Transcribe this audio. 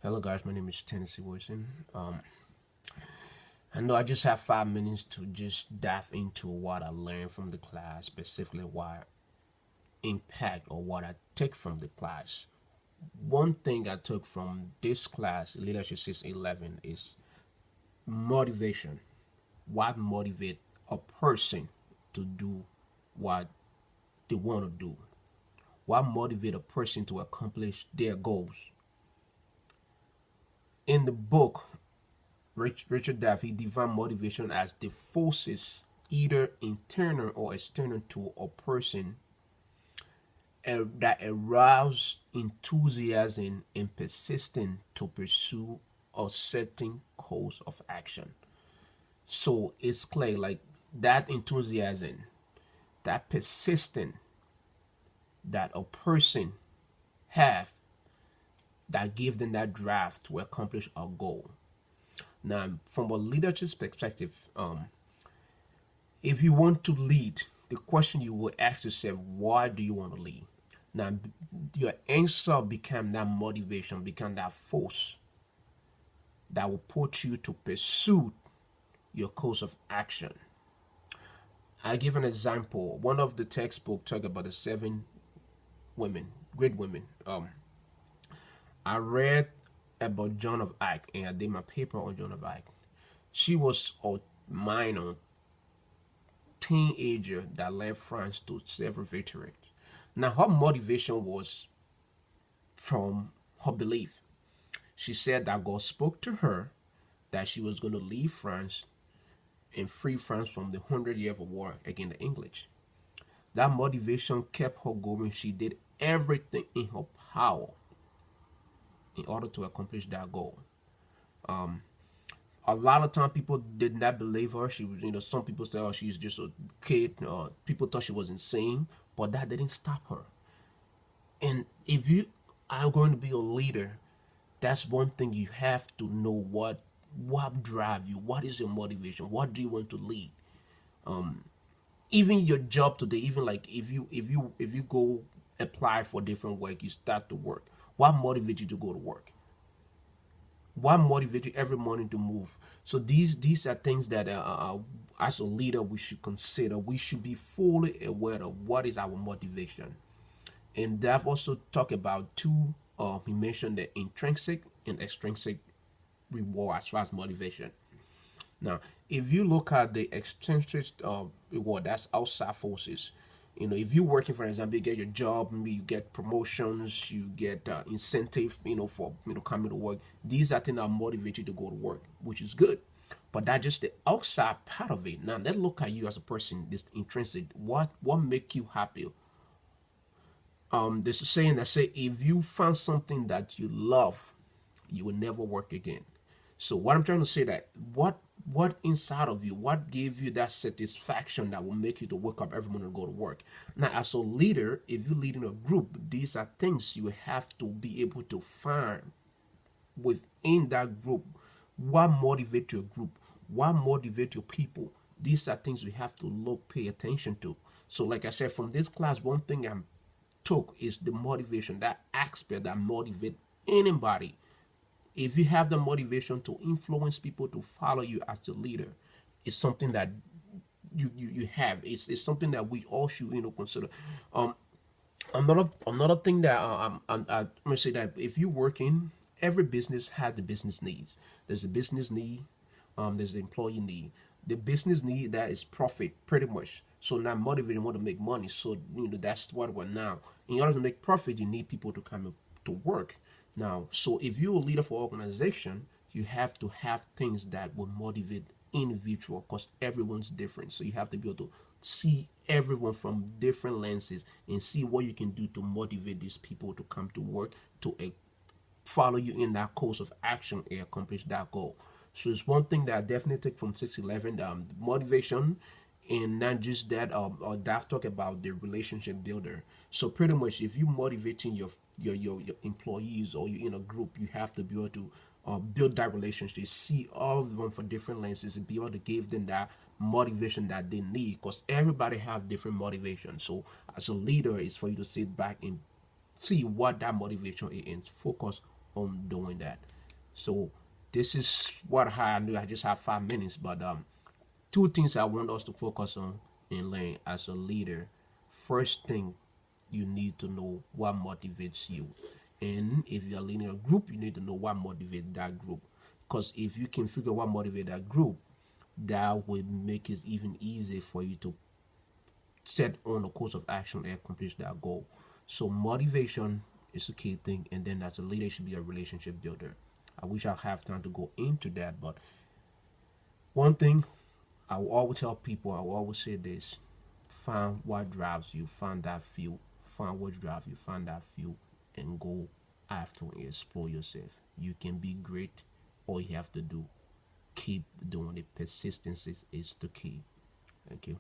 Hello, guys. My name is Tennessee Wilson. I know I just have 5 minutes to just dive into what I learned from the class, specifically what impact or what I take from the class. One thing I took from this class, Leadership 611, is motivation. What motivates a person to do what they want to do? What motivates a person to accomplish their goals? In the book, Richard Duffy defines motivation as the forces, either internal or external, to a person that arouse enthusiasm and persistence to pursue a certain course of action. So it's clear, like that enthusiasm, that persistence that a person have, that give them that drive to accomplish a goal. Now, from a leadership perspective, if you want to lead, the question you will ask yourself, why do you want to lead? Now, your answer become that motivation, become that force that will put you to pursue your course of action. I give an example. One of the textbook talk about the seven women, great women. I read about Joan of Arc, and I did my paper on Joan of Arc. She was a minor teenager that led France to several victories. Now, her motivation was from her belief. She said that God spoke to her that she was going to leave France and free France from the 100 Year War against the English. That motivation kept her going. She did everything in her power in order to accomplish that goal. A lot of time people did not believe her. She was, some people say, oh, she's just a kid. People thought she was insane, but that didn't stop her. And if you are going to be a leader, that's one thing you have to know: what drive you, what is your motivation, what do you want to lead. Even your job today, even like if you go apply for different work, you start to work. What motivates you to go to work? What motivates you every morning to move? So these are things that as a leader we should consider. We should be fully aware of what is our motivation. And I've also talked about two. He mentioned the intrinsic and extrinsic reward as far as motivation. Now, if you look at the extrinsic reward, that's outside forces. If you're working, for example, you get your job, maybe you get promotions, you get incentive, for coming to work. These are things that motivate you to go to work, which is good. But that's just the outside part of it. Now, let's look at you as a person. This intrinsic, what make you happy? There's a saying that say, if you find something that you love, you will never work again. So what I'm trying to say, that what inside of you, what gave you that satisfaction that will make you to wake up every morning and go to work. Now, as a leader, if you're leading a group, these are things you have to be able to find within that group. What motivates your group? What motivates your people? These are things we have to pay attention to. So like I said, from this class, one thing I took is the motivation, that aspect that motivate anybody. If you have the motivation to influence people to follow you as a leader, it's something that you have. It's something that we all should consider. Um, another thing that I'm gonna say, that if you're working, every business has the business needs. There's a business need. There's the employee need. The business need, that is profit, pretty much. So now motivating want to make money. So that's what we're now. In order to make profit, you need people to come to work. Now, so if you're a leader for organization, you have to have things that will motivate individual, because everyone's different. So you have to be able to see everyone from different lenses and see what you can do to motivate these people to come to work, to follow you in that course of action and accomplish that goal. So it's one thing that I definitely take from 611, motivation, and not just that. Daf talk about the relationship builder. So pretty much, if you motivating your employees, or you in a group, you have to be able to build that relationship, see all of them for different lenses, and be able to give them that motivation that they need, because everybody have different motivation. So as a leader, it's for you to sit back and see what that motivation is, and focus on doing that. So this is what I do. I just have 5 minutes, but two things I want us to focus on in learning as a leader. First thing, you need to know what motivates you. And if you're leading a group, you need to know what motivates that group. Because if you can figure out what motivates that group, that would make it even easier for you to set on a course of action and accomplish that goal. So motivation is a key thing, and then as a leader, should be a relationship builder. I wish I have time to go into that, but one thing I will always tell people, I will always say this: find what drives you, find that fuel, find what drives you, find that fuel, and go after and explore yourself. You can be great. All you have to do, keep doing it. Persistence is the key. Thank you.